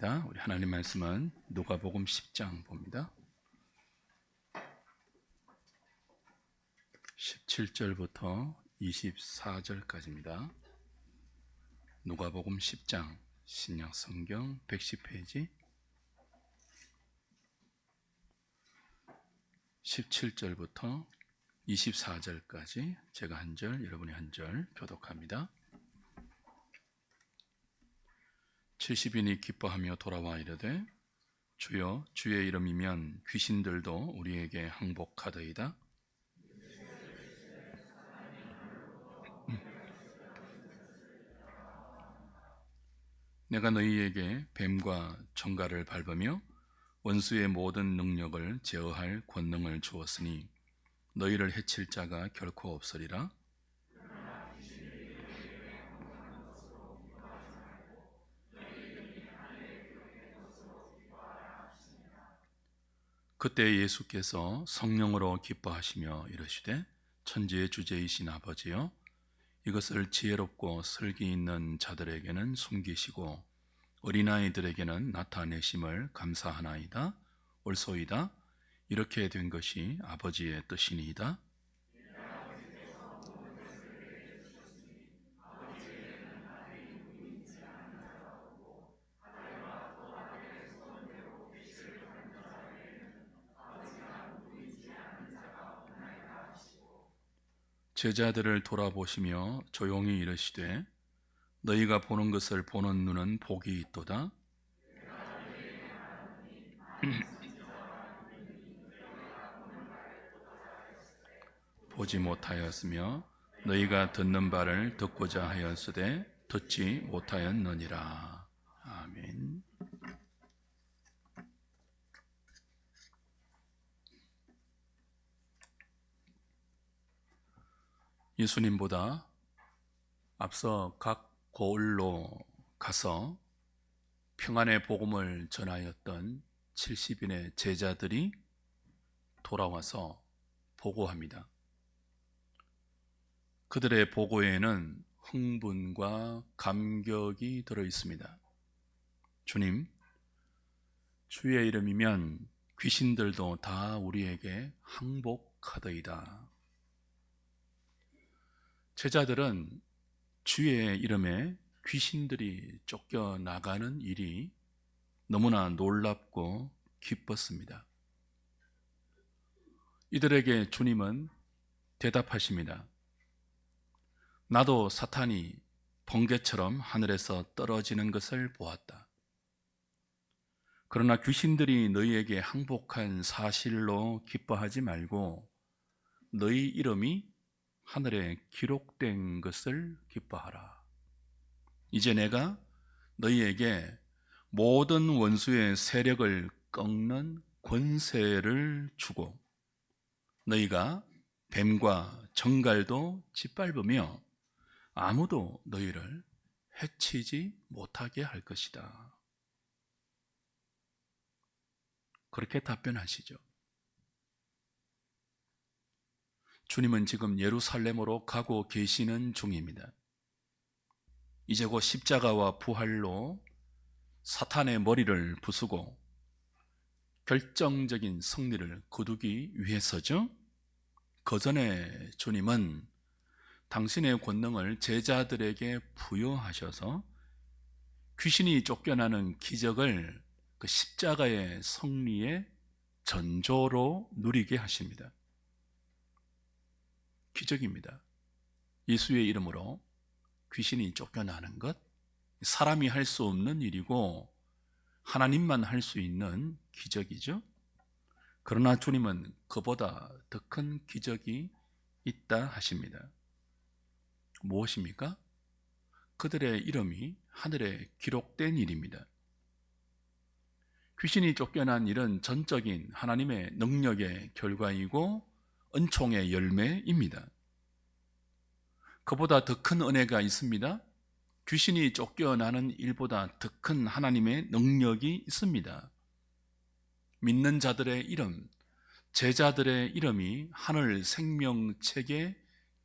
시간입니다. 우리 하나님 말씀은 누가복음 10장 봅니다. 17절부터 24절까지입니다. 누가복음 10장 신약 성경 110페이지 17절부터 24절까지 제가 한 절, 여러분이 한 절 교독합니다. 70인이 기뻐하며 돌아와 이르되 주여 주의 이름이면 귀신들도 우리에게 항복하더이다. 내가 너희에게 뱀과 정갈을 밟으며 원수의 모든 능력을 제어할 권능을 주었으니 너희를 해칠 자가 결코 없으리라. 그때 예수께서 성령으로 기뻐하시며 이르시되 천지의 주제이신 아버지여 이것을 지혜롭고 슬기 있는 자들에게는 숨기시고 어린아이들에게는 나타내심을 감사하나이다. 옳소이다. 이렇게 된 것이 아버지의 뜻이니이다. 제자들을 돌아보시며 조용히 이르시되 너희가 보는 것을 보는 눈은 복이 있도다. 보지 못하였으며 너희가 듣는 바를 듣고자 하였으되 듣지 못하였느니라. 아멘. 예수님보다 앞서 각 고을로 가서 평안의 복음을 전하였던 70인의 제자들이 돌아와서 보고합니다. 그들의 보고에는 흥분과 감격이 들어 있습니다. 주님, 주의 이름이면 귀신들도 다 우리에게 항복하더이다. 제자들은 주의 이름에 귀신들이 쫓겨나가는 일이 너무나 놀랍고 기뻤습니다. 이들에게 주님은 대답하십니다. 나도 사탄이 번개처럼 하늘에서 떨어지는 것을 보았다. 그러나 귀신들이 너희에게 항복한 사실로 기뻐하지 말고 너희 이름이 하늘에 기록된 것을 기뻐하라. 이제 내가 너희에게 모든 원수의 세력을 꺾는 권세를 주고 너희가 뱀과 정갈도 짓밟으며 아무도 너희를 해치지 못하게 할 것이다. 그렇게 답변하시죠. 주님은 지금 예루살렘으로 가고 계시는 중입니다. 이제 곧 십자가와 부활로 사탄의 머리를 부수고 결정적인 승리를 거두기 위해서죠. 그 전에 주님은 당신의 권능을 제자들에게 부여하셔서 귀신이 쫓겨나는 기적을 그 십자가의 승리의 전조로 누리게 하십니다. 기적입니다. 예수의 이름으로 귀신이 쫓겨나는 것, 사람이 할 수 없는 일이고 하나님만 할 수 있는 기적이죠. 그러나 주님은 그보다 더 큰 기적이 있다 하십니다. 무엇입니까? 그들의 이름이 하늘에 기록된 일입니다. 귀신이 쫓겨난 일은 전적인 하나님의 능력의 결과이고 은총의 열매입니다. 그보다 더 큰 은혜가 있습니다. 귀신이 쫓겨나는 일보다 더 큰 하나님의 능력이 있습니다. 믿는 자들의 이름, 제자들의 이름이 하늘 생명책에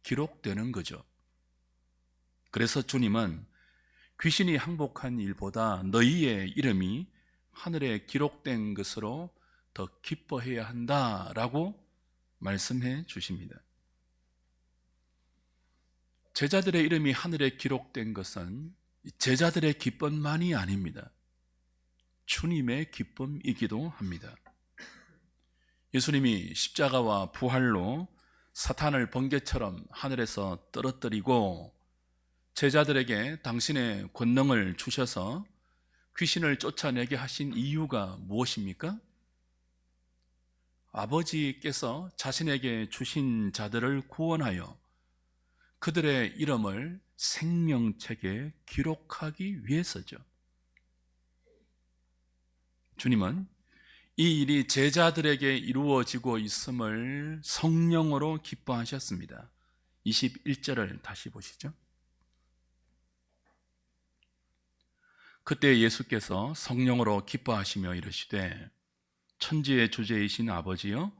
기록되는 거죠. 그래서 주님은 귀신이 항복한 일보다 너희의 이름이 하늘에 기록된 것으로 더 기뻐해야 한다라고 말씀해 주십니다. 제자들의 이름이 하늘에 기록된 것은 제자들의 기쁨만이 아닙니다. 주님의 기쁨이기도 합니다. 예수님이 십자가와 부활로 사탄을 번개처럼 하늘에서 떨어뜨리고 제자들에게 당신의 권능을 주셔서 귀신을 쫓아내게 하신 이유가 무엇입니까? 아버지께서 자신에게 주신 자들을 구원하여 그들의 이름을 생명책에 기록하기 위해서죠. 주님은 이 일이 제자들에게 이루어지고 있음을 성령으로 기뻐하셨습니다. 21절을 다시 보시죠. 그때 예수께서 성령으로 기뻐하시며 이르시되 천지의 주제이신 아버지여,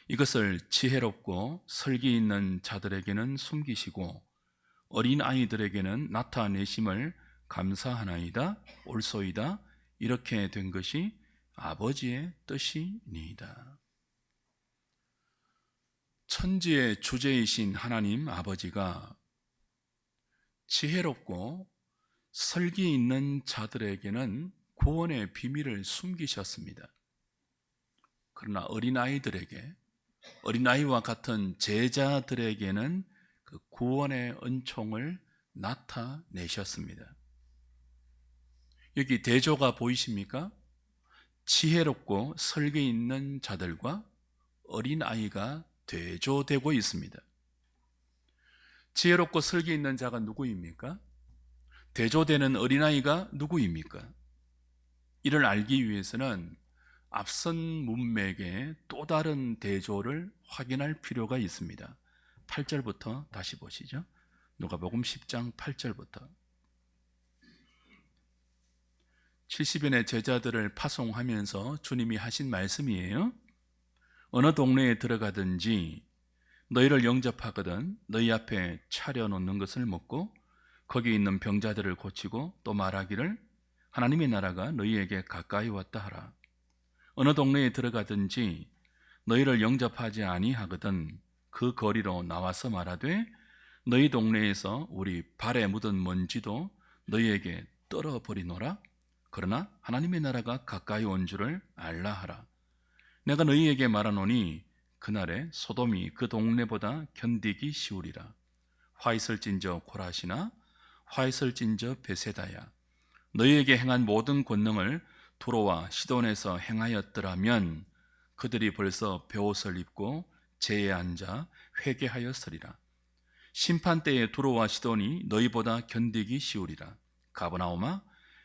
이것을 지혜롭고 설기 있는 자들에게는 숨기시고 어린 아이들에게는 나타내심을 감사하나이다. 옳소이다. 이렇게 된 것이 아버지의 뜻이니이다. 천지의 주제이신 하나님 아버지가 지혜롭고 설기 있는 자들에게는 구원의 비밀을 숨기셨습니다. 그러나 어린아이와 같은 제자들에게는 그 구원의 은총을 나타내셨습니다. 여기 대조가 보이십니까? 지혜롭고 설기 있는 자들과 어린아이가 대조되고 있습니다. 지혜롭고 설기 있는 자가 누구입니까? 대조되는 어린아이가 누구입니까? 이를 알기 위해서는 앞선 문맥의 또 다른 대조를 확인할 필요가 있습니다. 8절부터 다시 보시죠. 누가복음 10장 8절부터. 70인의 제자들을 파송하면서 주님이 하신 말씀이에요. 어느 동네에 들어가든지 너희를 영접하거든 너희 앞에 차려놓는 것을 먹고 거기 있는 병자들을 고치고 또 말하기를 하나님의 나라가 너희에게 가까이 왔다 하라. 어느 동네에 들어가든지 너희를 영접하지 아니하거든 그 거리로 나와서 말하되 너희 동네에서 우리 발에 묻은 먼지도 너희에게 떨어버리노라. 그러나 하나님의 나라가 가까이 온 줄을 알라 하라. 내가 너희에게 말하노니 그날에 소돔이 그 동네보다 견디기 쉬우리라. 화 있을진저 고라시나 화 있을진저 베세다야, 너희에게 행한 모든 권능을 두로와 시돈에서 행하였더라면 그들이 벌써 베옷을 입고 제에 앉아 회개하였으리라. 심판때에 두로와 시돈이 너희보다 견디기 쉬우리라. 가버나움아,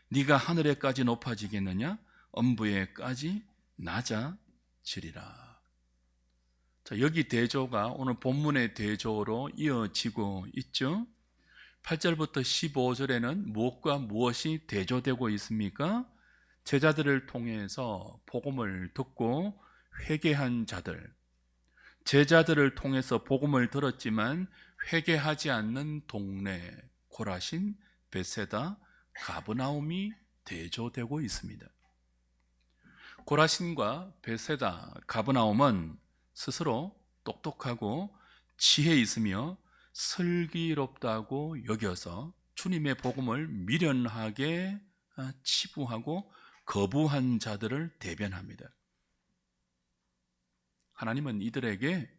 네가 하늘에까지 높아지겠느냐? 엄부에까지 낮아지리라. 자, 여기 대조가 오늘 본문의 대조로 이어지고 있죠. 8절부터 15절에는 무엇과 무엇이 대조되고 있습니까? 제자들을 통해서 복음을 듣고 회개한 자들, 제자들을 통해서 복음을 들었지만 회개하지 않는 동네 고라신, 베세다, 가브나움이 대조되고 있습니다. 고라신과 베세다, 가브나움은 스스로 똑똑하고 지혜 있으며 슬기롭다고 여겨서 주님의 복음을 미련하게 치부하고 거부한 자들을 대변합니다. 하나님은 이들에게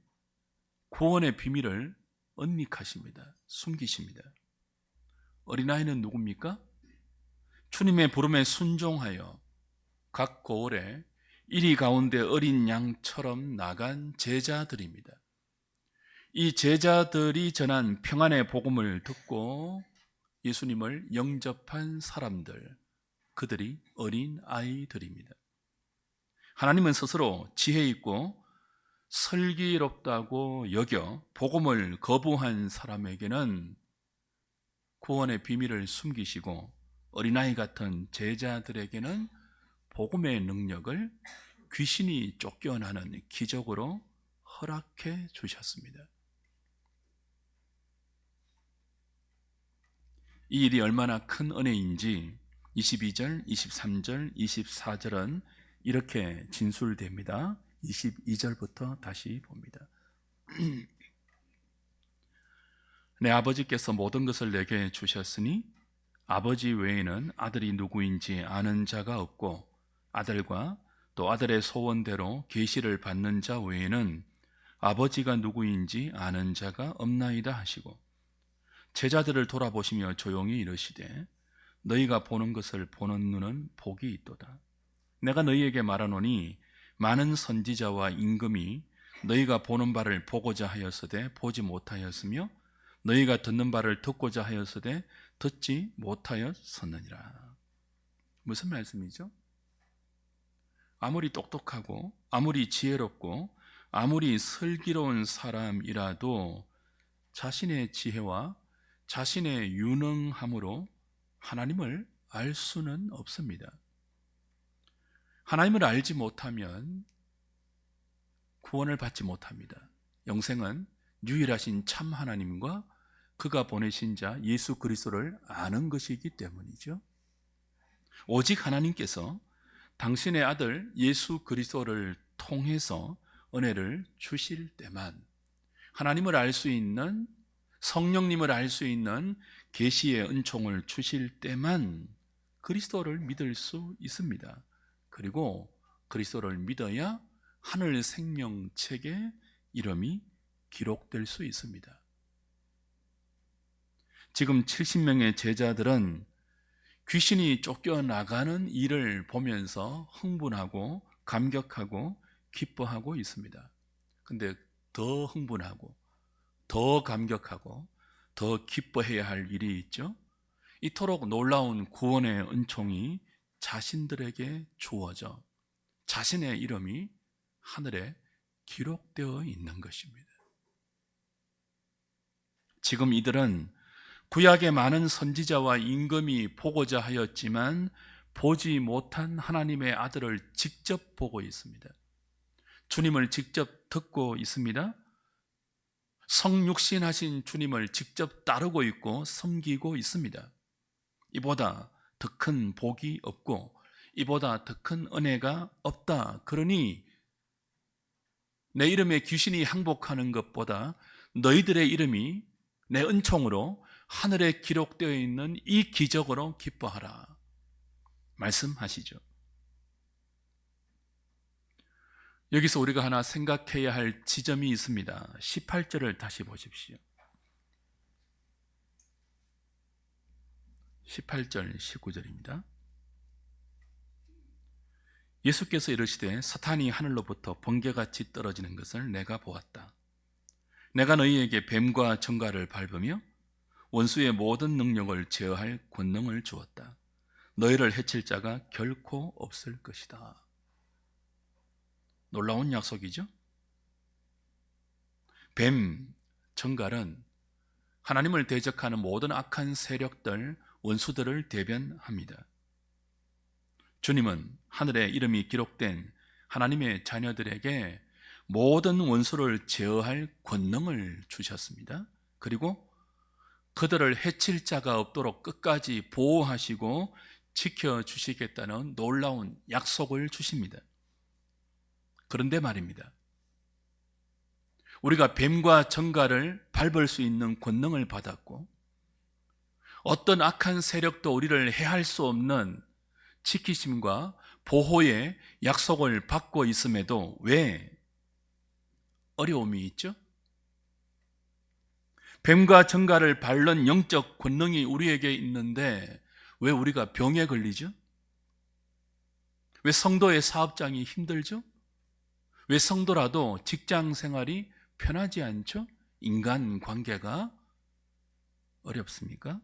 구원의 비밀을 은닉하십니다. 숨기십니다. 어린아이는 누굽니까? 주님의 부름에 순종하여 각 고을에 이리 가운데 어린 양처럼 나간 제자들입니다. 이 제자들이 전한 평안의 복음을 듣고 예수님을 영접한 사람들, 그들이 어린 아이들입니다. 하나님은 스스로 지혜 있고 슬기롭다고 여겨 복음을 거부한 사람에게는 구원의 비밀을 숨기시고 어린아이 같은 제자들에게는 복음의 능력을 귀신이 쫓겨나는 기적으로 허락해 주셨습니다. 이 일이 얼마나 큰 은혜인지 22절, 23절, 24절은 이렇게 진술됩니다. 22절부터 다시 봅니다. 내 아버지께서 모든 것을 내게 주셨으니 아버지 외에는 아들이 누구인지 아는 자가 없고 아들과 또 아들의 소원대로 계시를 받는 자 외에는 아버지가 누구인지 아는 자가 없나이다 하시고 제자들을 돌아보시며 조용히 이르시되 너희가 보는 것을 보는 눈은 복이 있도다. 내가 너희에게 말하노니 많은 선지자와 임금이 너희가 보는 바를 보고자 하였으되 보지 못하였으며 너희가 듣는 바를 듣고자 하였으되 듣지 못하였었느니라. 무슨 말씀이죠? 아무리 똑똑하고 아무리 지혜롭고 아무리 슬기로운 사람이라도 자신의 지혜와 자신의 유능함으로 하나님을 알 수는 없습니다. 하나님을 알지 못하면 구원을 받지 못합니다. 영생은 유일하신 참 하나님과 그가 보내신 자 예수 그리스도를 아는 것이기 때문이죠. 오직 하나님께서 당신의 아들 예수 그리스도를 통해서 은혜를 주실 때만 하나님을 알 수 있는, 성령님을 알 수 있는 계시의 은총을 주실 때만 그리스도를 믿을 수 있습니다. 그리고 그리스도를 믿어야 하늘 생명책에 이름이 기록될 수 있습니다. 지금 70명의 제자들은 귀신이 쫓겨나가는 일을 보면서 흥분하고 감격하고 기뻐하고 있습니다. 근데 더 흥분하고 더 감격하고 더 기뻐해야 할 일이 있죠. 이토록 놀라운 구원의 은총이 자신들에게 주어져 자신의 이름이 하늘에 기록되어 있는 것입니다. 지금 이들은 구약의 많은 선지자와 임금이 보고자 하였지만 보지 못한 하나님의 아들을 직접 보고 있습니다. 주님을 직접 듣고 있습니다. 성육신하신 주님을 직접 따르고 있고 섬기고 있습니다. 이보다 더 큰 복이 없고 이보다 더 큰 은혜가 없다. 그러니 내 이름에 귀신이 항복하는 것보다 너희들의 이름이 내 은총으로 하늘에 기록되어 있는 이 기적으로 기뻐하라 말씀하시죠. 여기서 우리가 하나 생각해야 할 지점이 있습니다. 18절을 다시 보십시오. 18절, 19절입니다. 예수께서 이르시되 사탄이 하늘로부터 번개같이 떨어지는 것을 내가 보았다. 내가 너희에게 뱀과 정갈을 밟으며 원수의 모든 능력을 제어할 권능을 주었다. 너희를 해칠 자가 결코 없을 것이다. 놀라운 약속이죠. 뱀, 정갈은 하나님을 대적하는 모든 악한 세력들, 원수들을 대변합니다. 주님은 하늘에 이름이 기록된 하나님의 자녀들에게 모든 원수를 제어할 권능을 주셨습니다. 그리고 그들을 해칠 자가 없도록 끝까지 보호하시고 지켜주시겠다는 놀라운 약속을 주십니다. 그런데 말입니다. 우리가 뱀과 정갈을 밟을 수 있는 권능을 받았고 어떤 악한 세력도 우리를 해할 수 없는 지키심과 보호의 약속을 받고 있음에도 왜 어려움이 있죠? 뱀과 정갈을 밟는 영적 권능이 우리에게 있는데 왜 우리가 병에 걸리죠? 왜 성도의 사업장이 힘들죠? 왜 성도라도 직장 생활이 편하지 않죠? 인간 관계가 어렵습니까?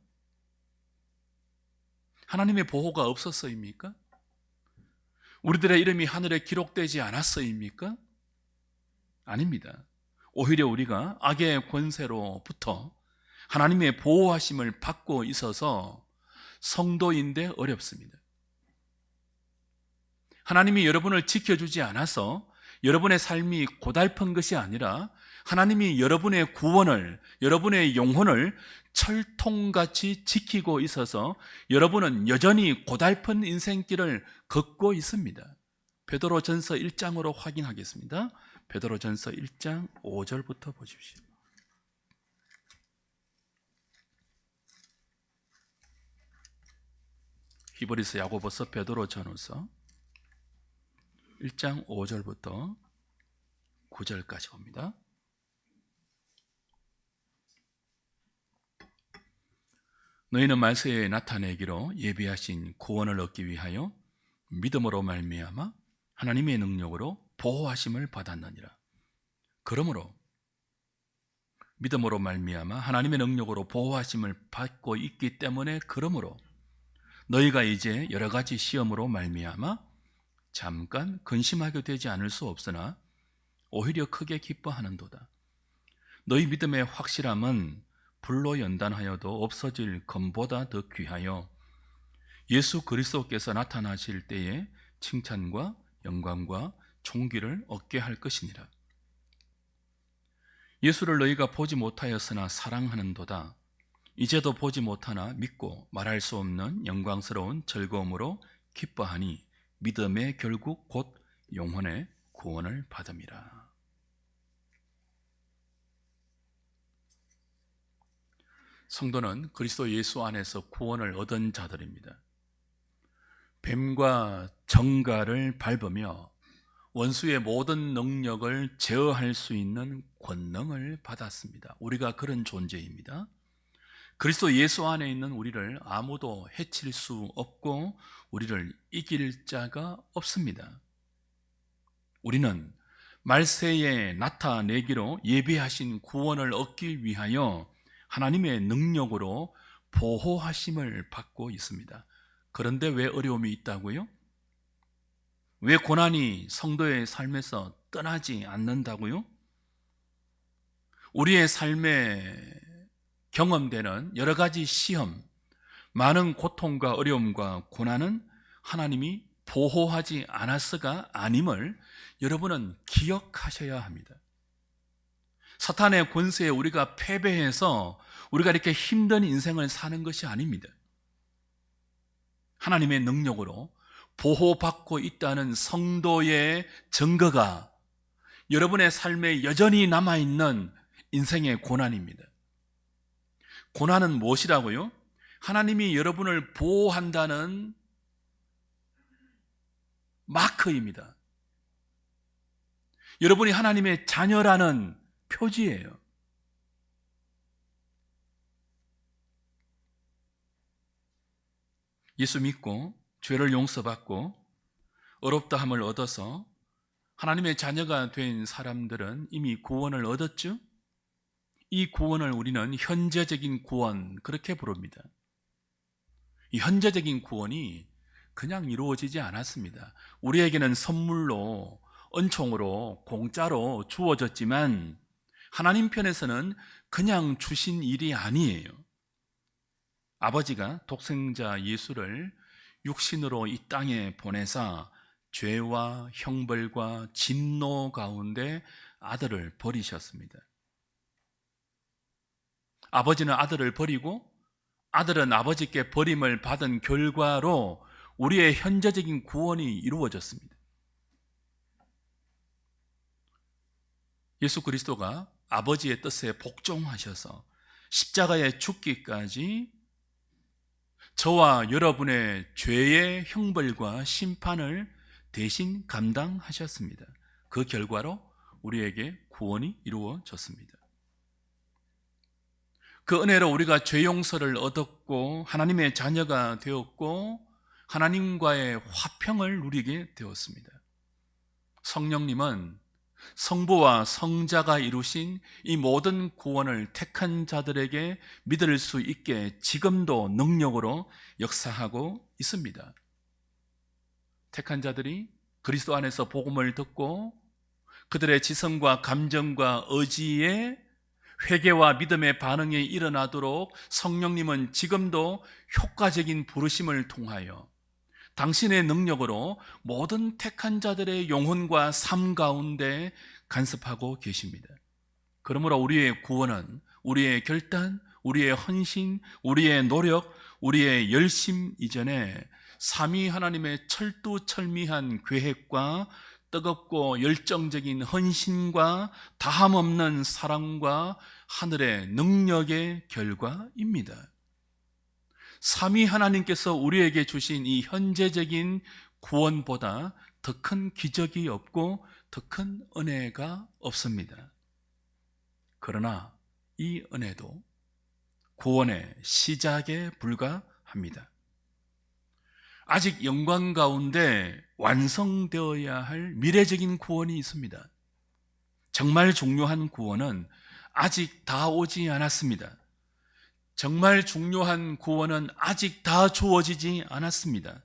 하나님의 보호가 없었어입니까? 우리들의 이름이 하늘에 기록되지 않았어입니까? 아닙니다. 오히려 우리가 악의 권세로부터 하나님의 보호하심을 받고 있어서 성도인데 어렵습니다. 하나님이 여러분을 지켜주지 않아서 여러분의 삶이 고달픈 것이 아니라 하나님이 여러분의 구원을, 여러분의 영혼을 철통같이 지키고 있어서 여러분은 여전히 고달픈 인생길을 걷고 있습니다. 베드로전서 1장으로 확인하겠습니다. 베드로전서 1장 5절부터 보십시오. 히브리서, 야고보서, 베드로전후서 1장 5절부터 9절까지 봅니다. 너희는 말세에 나타내기로 예비하신 구원을 얻기 위하여 믿음으로 말미암아 하나님의 능력으로 보호하심을 받았느니라. 그러므로 믿음으로 말미암아 하나님의 능력으로 보호하심을 받고 있기 때문에, 그러므로 너희가 이제 여러 가지 시험으로 말미암아 잠깐 근심하게 되지 않을 수 없으나 오히려 크게 기뻐하는도다. 너희 믿음의 확실함은 불로 연단하여도 없어질 금보다 더 귀하여 예수 그리스도께서 나타나실 때에 칭찬과 영광과 존귀를 얻게 할 것이니라. 예수를 너희가 보지 못하였으나 사랑하는도다. 이제도 보지 못하나 믿고 말할 수 없는 영광스러운 즐거움으로 기뻐하니 믿음의 결국 곧 영혼의 구원을 받음이라. 성도는 그리스도 예수 안에서 구원을 얻은 자들입니다. 뱀과 정갈을 밟으며 원수의 모든 능력을 제어할 수 있는 권능을 받았습니다. 우리가 그런 존재입니다. 그리스도 예수 안에 있는 우리를 아무도 해칠 수 없고 우리를 이길 자가 없습니다. 우리는 말세에 나타내기로 예비하신 구원을 얻기 위하여 하나님의 능력으로 보호하심을 받고 있습니다. 그런데 왜 어려움이 있다고요? 왜 고난이 성도의 삶에서 떠나지 않는다고요? 우리의 삶에 경험되는 여러 가지 시험, 많은 고통과 어려움과 고난은 하나님이 보호하지 않았어가 아님을 여러분은 기억하셔야 합니다. 사탄의 권세에 우리가 패배해서 우리가 이렇게 힘든 인생을 사는 것이 아닙니다. 하나님의 능력으로 보호받고 있다는 성도의 증거가 여러분의 삶에 여전히 남아있는 인생의 고난입니다. 고난은 무엇이라고요? 하나님이 여러분을 보호한다는 마크입니다. 여러분이 하나님의 자녀라는 표지예요. 예수 믿고 죄를 용서받고 의롭다함을 얻어서 하나님의 자녀가 된 사람들은 이미 구원을 얻었죠? 이 구원을 우리는 현재적인 구원, 그렇게 부릅니다. 이 현재적인 구원이 그냥 이루어지지 않았습니다. 우리에게는 선물로, 은총으로, 공짜로 주어졌지만 하나님 편에서는 그냥 주신 일이 아니에요. 아버지가 독생자 예수를 육신으로 이 땅에 보내사 죄와 형벌과 진노 가운데 아들을 버리셨습니다. 아버지는 아들을 버리고 아들은 아버지께 버림을 받은 결과로 우리의 현재적인 구원이 이루어졌습니다. 예수 그리스도가 아버지의 뜻에 복종하셔서 십자가에 죽기까지 저와 여러분의 죄의 형벌과 심판을 대신 감당하셨습니다. 그 결과로 우리에게 구원이 이루어졌습니다. 그 은혜로 우리가 죄 용서를 얻었고 하나님의 자녀가 되었고 하나님과의 화평을 누리게 되었습니다. 성령님은 성부와 성자가 이루신 이 모든 구원을 택한 자들에게 믿을 수 있게 지금도 능력으로 역사하고 있습니다. 택한 자들이 그리스도 안에서 복음을 듣고 그들의 지성과 감정과 의지에 회개와 믿음의 반응이 일어나도록 성령님은 지금도 효과적인 부르심을 통하여 당신의 능력으로 모든 택한 자들의 영혼과 삶 가운데 간섭하고 계십니다. 그러므로 우리의 구원은 우리의 결단, 우리의 헌신, 우리의 노력, 우리의 열심 이전에 삼위 하나님의 철두철미한 계획과 뜨겁고 열정적인 헌신과 다함없는 사랑과 하늘의 능력의 결과입니다. 삼위 하나님께서 우리에게 주신 이 현재적인 구원보다 더 큰 기적이 없고 더 큰 은혜가 없습니다. 그러나 이 은혜도 구원의 시작에 불과합니다. 아직 영광 가운데 완성되어야 할 미래적인 구원이 있습니다. 정말 중요한 구원은 아직 다 오지 않았습니다. 정말 중요한 구원은 아직 다 주어지지 않았습니다.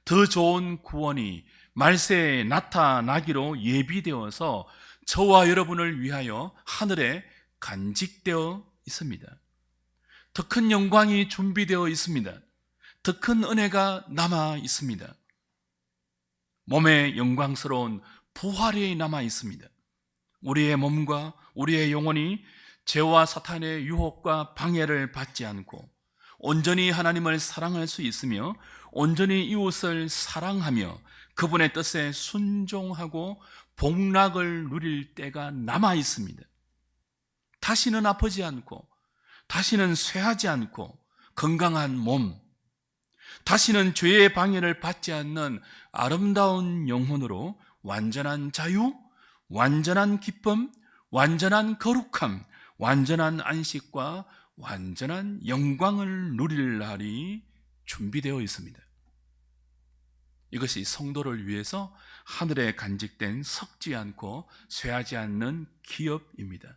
더 좋은 구원이 말세에 나타나기로 예비되어서 저와 여러분을 위하여 하늘에 간직되어 있습니다. 더 큰 영광이 준비되어 있습니다. 더 큰 은혜가 남아 있습니다. 몸의 영광스러운 부활이 남아 있습니다. 우리의 몸과 우리의 영혼이 죄와 사탄의 유혹과 방해를 받지 않고 온전히 하나님을 사랑할 수 있으며 온전히 이웃을 사랑하며 그분의 뜻에 순종하고 복락을 누릴 때가 남아 있습니다. 다시는 아프지 않고 다시는 쇠하지 않고 건강한 몸, 다시는 죄의 방해를 받지 않는 아름다운 영혼으로 완전한 자유, 완전한 기쁨, 완전한 거룩함, 완전한 안식과 완전한 영광을 누릴 날이 준비되어 있습니다. 이것이 성도를 위해서 하늘에 간직된 썩지 않고 쇠하지 않는 기업입니다.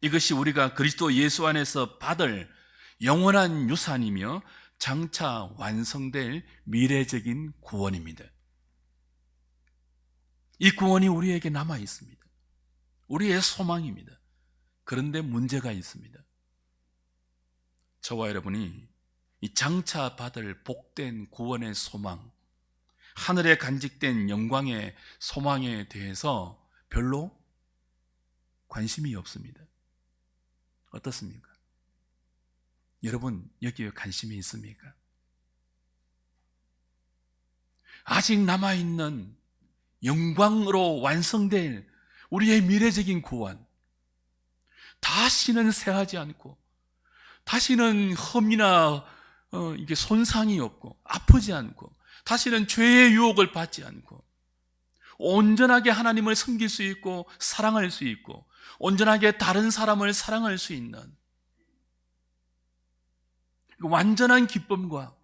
이것이 우리가 그리스도 예수 안에서 받을 영원한 유산이며 장차 완성될 미래적인 구원입니다. 이 구원이 우리에게 남아 있습니다. 우리의 소망입니다. 그런데 문제가 있습니다. 저와 여러분이 이 장차 받을 복된 구원의 소망, 하늘에 간직된 영광의 소망에 대해서 별로 관심이 없습니다. 어떻습니까? 여러분 여기에 관심이 있습니까? 아직 남아있는 영광으로 완성될 우리의 미래적인 구원, 다시는 쇠하지 않고 다시는 흠이나 이게 손상이 없고 아프지 않고 다시는 죄의 유혹을 받지 않고 온전하게 하나님을 섬길 수 있고 사랑할 수 있고 온전하게 다른 사람을 사랑할 수 있는 완전한 기쁨과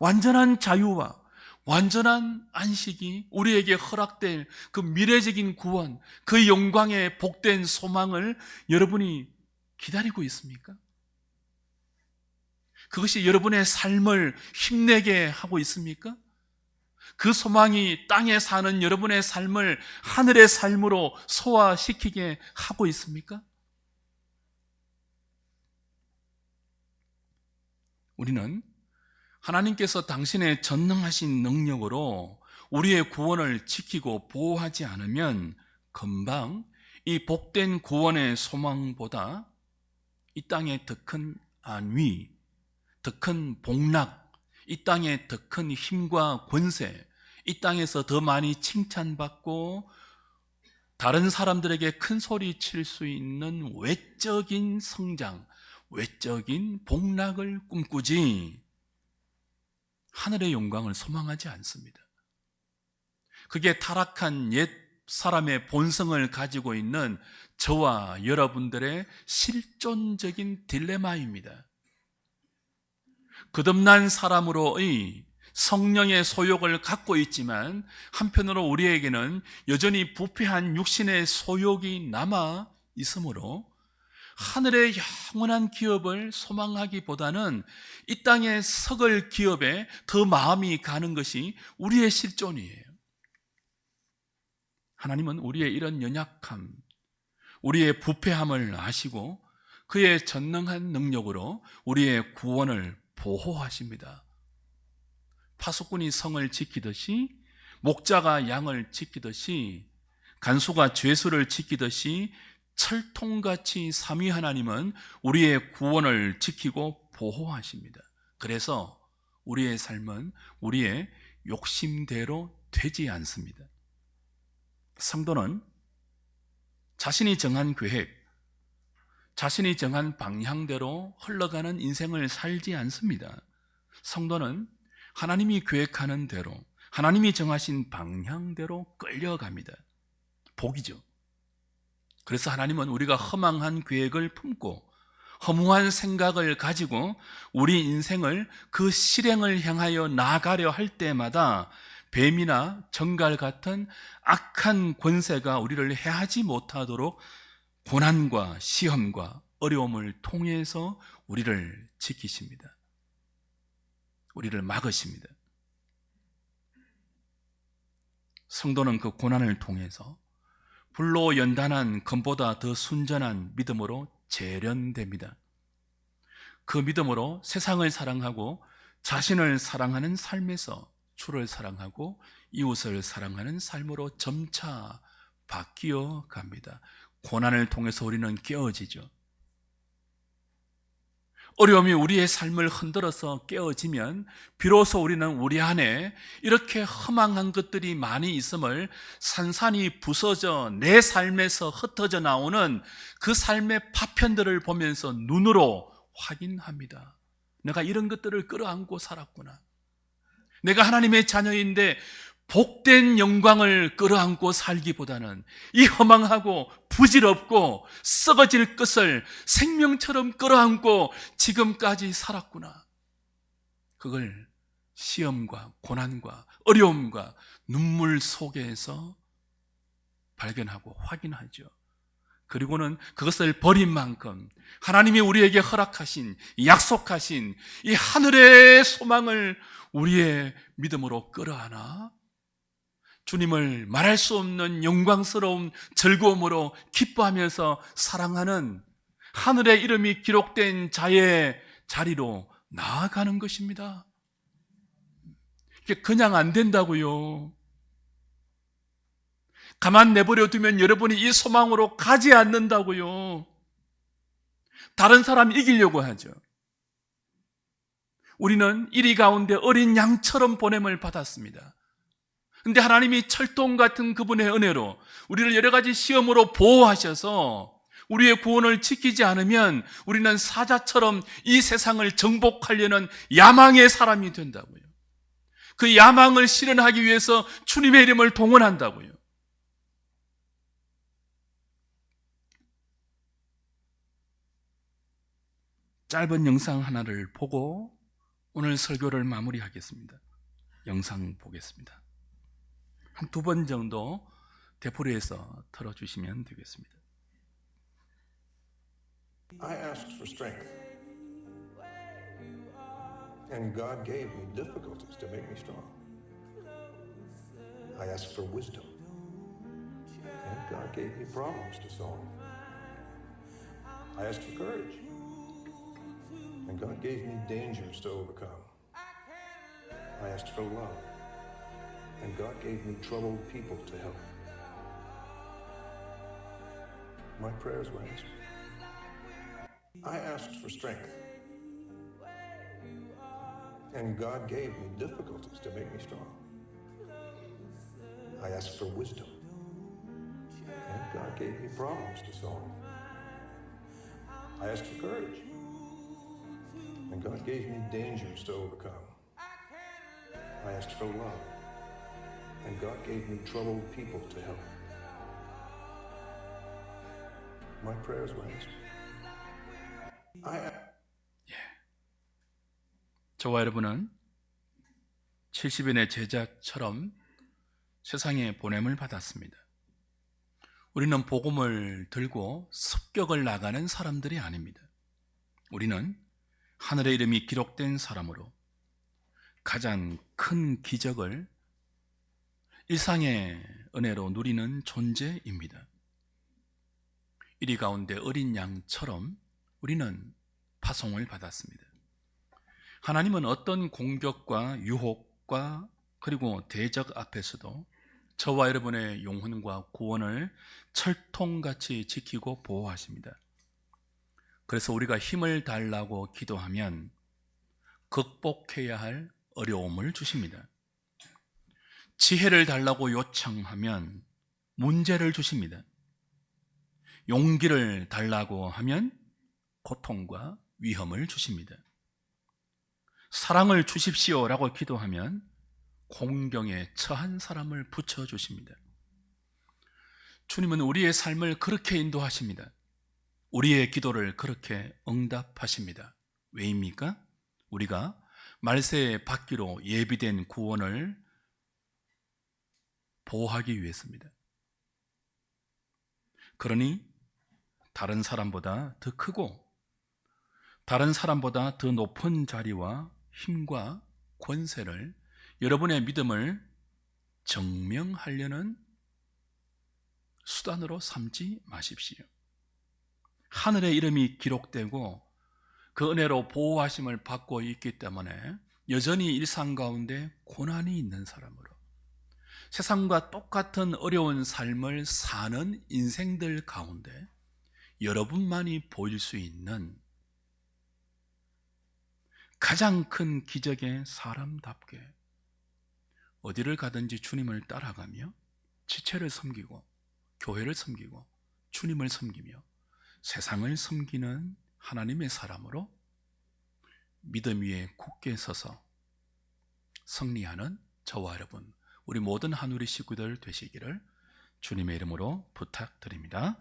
완전한 자유와 완전한 안식이 우리에게 허락될 그 미래적인 구원, 그 영광의 복된 소망을 여러분이 기다리고 있습니까? 그것이 여러분의 삶을 힘내게 하고 있습니까? 그 소망이 땅에 사는 여러분의 삶을 하늘의 삶으로 소화시키게 하고 있습니까? 우리는 하나님께서 당신의 전능하신 능력으로 우리의 구원을 지키고 보호하지 않으면 금방 이 복된 구원의 소망보다 이 땅의 더 큰 안위, 더 큰 복락, 이 땅의 더 큰 힘과 권세, 이 땅에서 더 많이 칭찬받고 다른 사람들에게 큰 소리 칠 수 있는 외적인 성장, 외적인 복락을 꿈꾸지 하늘의 영광을 소망하지 않습니다. 그게 타락한 옛 사람의 본성을 가지고 있는 저와 여러분들의 실존적인 딜레마입니다. 거듭난 사람으로의 성령의 소욕을 갖고 있지만 한편으로 우리에게는 여전히 부패한 육신의 소욕이 남아 있으므로 하늘의 영원한 기업을 소망하기보다는 이 땅의 썩을 기업에 더 마음이 가는 것이 우리의 실존이에요. 하나님은 우리의 이런 연약함, 우리의 부패함을 아시고 그의 전능한 능력으로 우리의 구원을 보호하십니다. 파수꾼이 성을 지키듯이, 목자가 양을 지키듯이, 간수가 죄수를 지키듯이 철통같이 삼위 하나님은 우리의 구원을 지키고 보호하십니다. 그래서 우리의 삶은 우리의 욕심대로 되지 않습니다. 성도는 자신이 정한 계획, 자신이 정한 방향대로 흘러가는 인생을 살지 않습니다. 성도는 하나님이 계획하는 대로, 하나님이 정하신 방향대로 끌려갑니다. 복이죠. 그래서 하나님은 우리가 허망한 계획을 품고 허무한 생각을 가지고 우리 인생을 그 실행을 향하여 나아가려 할 때마다 뱀이나 정갈 같은 악한 권세가 우리를 해하지 못하도록 고난과 시험과 어려움을 통해서 우리를 지키십니다. 우리를 막으십니다. 성도는 그 고난을 통해서 불로 연단한 금보다 더 순전한 믿음으로 재련됩니다. 그 믿음으로 세상을 사랑하고 자신을 사랑하는 삶에서 주를 사랑하고 이웃을 사랑하는 삶으로 점차 바뀌어 갑니다. 고난을 통해서 우리는 깨어지죠. 어려움이 우리의 삶을 흔들어서 깨어지면 비로소 우리는 우리 안에 이렇게 허망한 것들이 많이 있음을 산산이 부서져 내 삶에서 흩어져 나오는 그 삶의 파편들을 보면서 눈으로 확인합니다. 내가 이런 것들을 끌어안고 살았구나. 내가 하나님의 자녀인데 복된 영광을 끌어안고 살기보다는 이 허망하고 부질없고 썩어질 것을 생명처럼 끌어안고 지금까지 살았구나. 그걸 시험과 고난과 어려움과 눈물 속에서 발견하고 확인하죠. 그리고는 그것을 버린 만큼 하나님이 우리에게 허락하신, 약속하신 이 하늘의 소망을 우리의 믿음으로 끌어안아 주님을 말할 수 없는 영광스러운 즐거움으로 기뻐하면서 사랑하는 하늘의 이름이 기록된 자의 자리로 나아가는 것입니다. 이게 그냥 안 된다고요. 가만 내버려 두면 여러분이 이 소망으로 가지 않는다고요. 다른 사람 이기려고 하죠. 우리는 이리 가운데 어린 양처럼 보냄을 받았습니다. 근데 하나님이 철동 같은 그분의 은혜로 우리를 여러 가지 시험으로 보호하셔서 우리의 구원을 지키지 않으면 우리는 사자처럼 이 세상을 정복하려는 야망의 사람이 된다고요. 그 야망을 실현하기 위해서 주님의 이름을 동원한다고요. 짧은 영상 하나를 보고 오늘 설교를 마무리하겠습니다. 영상 보겠습니다. 한 2번 정도 되풀이해서 틀어주시면 되겠습니다. I asked for strength, and God gave me difficulties to make me strong. I asked for wisdom, and God gave me problems to solve. I asked for courage, and God gave me dangers to overcome. I asked for love, and God gave me troubled people to help. My prayers were answered. I asked for strength, and God gave me difficulties to make me strong. I asked for wisdom, and God gave me problems to solve. I asked for courage, and God gave me dangers to overcome. I asked for love, and God gave me troubled people to help. My prayers were answered. 저와 여러분은 70인의 제자처럼 세상에 보냄을 받았습니다. 우리는 복음을 들고 습격을 나가는 사람들이 아닙니다. 우리는 하늘의 이름이 기록된 사람으로 가장 큰 기적을 일상의 은혜로 누리는 존재입니다. 이리 가운데 어린 양처럼 우리는 파송을 받았습니다. 하나님은 어떤 공격과 유혹, 적과 그리고 대적 앞에서도 저와 여러분의 영혼과 구원을 철통같이 지키고 보호하십니다. 그래서 우리가 힘을 달라고 기도하면 극복해야 할 어려움을 주십니다. 지혜를 달라고 요청하면 문제를 주십니다. 용기를 달라고 하면 고통과 위험을 주십니다. 사랑을 주십시오라고 기도하면 공경에 처한 사람을 붙여주십니다. 주님은 우리의 삶을 그렇게 인도하십니다. 우리의 기도를 그렇게 응답하십니다. 왜입니까? 우리가 말세에 받기로 예비된 구원을 보호하기 위해서입니다. 그러니 다른 사람보다 더 크고 다른 사람보다 더 높은 자리와 힘과 권세를, 여러분의 믿음을 증명하려는 수단으로 삼지 마십시오. 하늘의 이름이 기록되고 그 은혜로 보호하심을 받고 있기 때문에 여전히 일상 가운데 고난이 있는 사람으로 세상과 똑같은 어려운 삶을 사는 인생들 가운데 여러분만이 보일 수 있는 가장 큰 기적의 사람답게 어디를 가든지 주님을 따라가며 지체를 섬기고 교회를 섬기고 주님을 섬기며 세상을 섬기는 하나님의 사람으로 믿음 위에 굳게 서서 승리하는 저와 여러분, 우리 모든 한우리 식구들 되시기를 주님의 이름으로 부탁드립니다.